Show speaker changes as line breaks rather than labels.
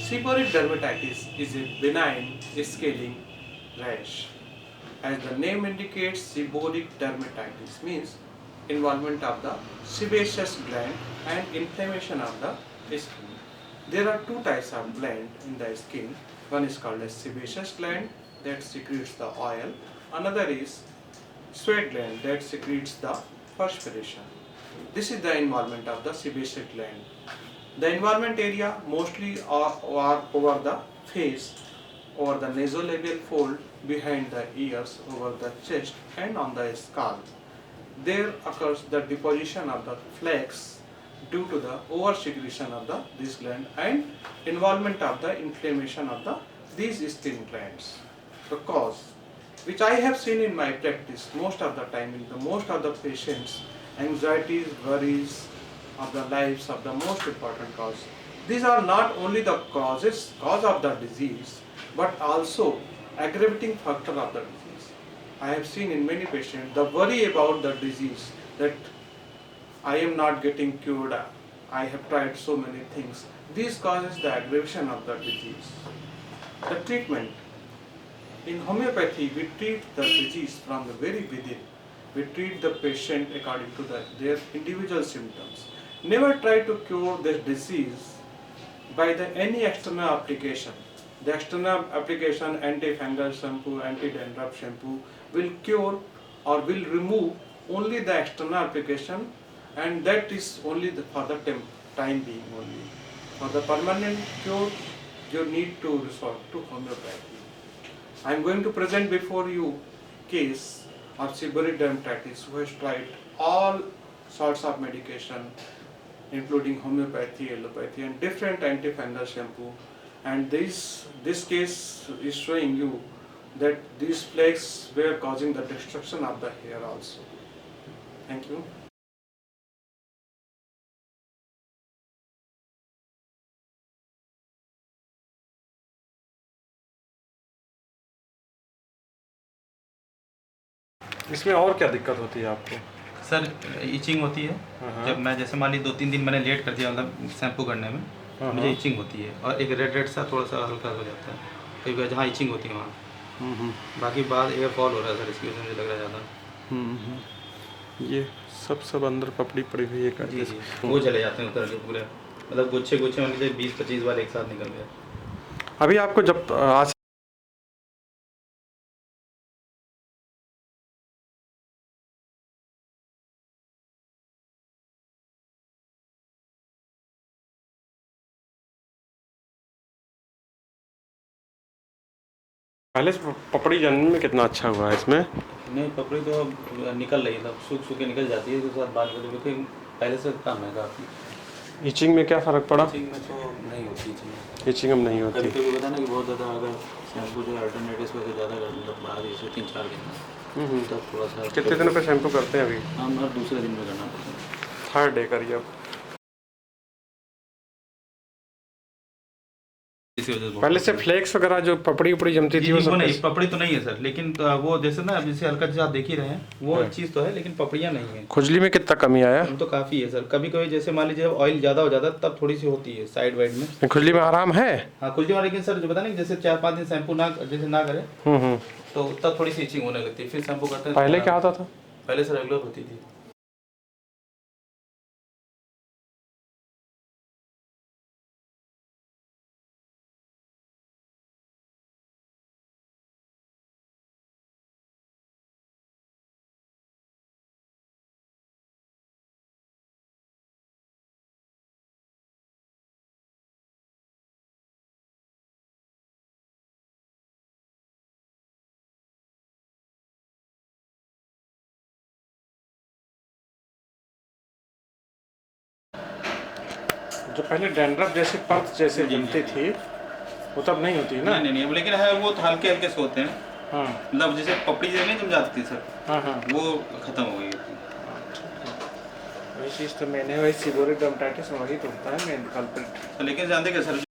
Seborrheic dermatitis is a benign scaling rash. As the name indicates, seborrheic dermatitis means involvement of the sebaceous gland and inflammation of the skin. There are two types of gland in the skin. One is called as sebaceous gland that secretes the oil. Another is sweat gland that secretes the perspiration. This is the involvement of the sebaceous gland. The involvement area mostly are over the face, over the nasolabial fold, behind the ears, over the chest and on the scalp. There occurs the deposition of the flakes due to the over-secretion of this gland and involvement of the inflammation of these skin glands. The cause, which I have seen in my practice most of the time in the most of the patients, anxieties, worries of the lives of the most important cause. These are not only the cause of the disease, but also aggravating factor of the disease. I have seen in many patients the worry about the disease, that I am not getting cured, I have tried so many things. This causes the aggravation of the disease. The treatment. In homeopathy, we treat the disease from the very within. We treat the patient according to their individual symptoms. Never try to cure this disease by any external application. The external application, anti-fungal shampoo, anti-dandruff shampoo, will cure or will remove only the external application, and that is only for the time being only. For the permanent cure, you need to resort to homeopathy. I am going to present before you case of seborrheic dermatitis who has tried all sorts of medication, including homeopathy, allopathy and different antifungal shampoo, and this case is showing you that these flakes were causing the destruction of the hair also. Thank you.
इसमें और क्या दिक्कत होती है आपको?
Sir etching होती है। जब मैं जैसे मान ली 2-3 दिन मैंने लेट कर दिया मतलब शैम्पू करने में, मुझे इचिंग होती है और एक रेड सा थोड़ा सा हल्का हो जाता है कई जहाँ इचिंग होती है वहाँ। बाकी बाद एयर फॉल हो रहा है सर, इसकी वजह से मुझे लग रहा है ज़्यादा।
ये सब अंदर पपड़ी पड़ी हुई है
जी जी, वो चले जाते हैं उतर के पूरे, मतलब गुच्छे मान लीजिए 20-25 बार एक साथ निकल गया।
अभी आपको जब आज पहले से पपड़ी जनने में कितना अच्छा हुआ है इसमें?
नहीं, पपड़ी तो अब निकल रही है, सूख के निकल जाती है, उसके बाद बाल क्योंकि पहले से कम है काफ़ी।
इचिंग में क्या फ़र्क पड़ा?
इचिंग में तो नहीं होती
इचिंग में नहीं होती।
कभी बताना कि बहुत ज़्यादा अगर शैम्पू जो अल्टरनेटिव पे ज़्यादा कर मतलब बढ़ा दी इसे 3-4 दिन तब थोड़ा सा।
कितने दिनों पे शैम्पू करते हैं अभी?
हम हर दूसरे दिन में करना पड़ता है।
3rd डे करिए अब। पहले से फ्लेक्स वगैरह जो पपड़ी उपड़ी जमती थी वो सब
नहीं, पपड़ी तो नहीं है सर, लेकिन वो जैसे ना जैसे हल्का जैसे आप देख ही रहे हैं वो चीज़ तो है, लेकिन पपड़ियाँ नहीं है।
खुजली में कितना कमी आया?
तो काफ़ी है सर, कभी कभी जैसे मान लीजिए ऑयल ज़्यादा हो जाता है तब थोड़ी सी होती है साइड वाइड में।
खुजली में आराम है?
हाँ खुजली में, लेकिन सर जो पता नहीं जैसे 4-5 दिन शैम्पू ना जैसे ना करें तो तब थोड़ी सी इचिंग होने लगती है, फिर शैम्पू करते हैं।
पहले क्या होता था?
पहले से रेगुलर होती थी।
जो पहले डैंड्रफ जैसे परत जैसे जमती थी वो तब नहीं होती ना?
नहीं, लेकिन है वो तो हल्के हल्के से होते हैं।
हाँ,
मतलब जैसे पपड़ी जैसे नहीं जम जाती थी सर,
हाँ
वो खत्म हो गई।
वही चीज़ तो मैंने वही सेबोरिक डर्मेटाइटिस वही तो होता है मेन कल्प्रिट।
लेकिन जानते क्या सर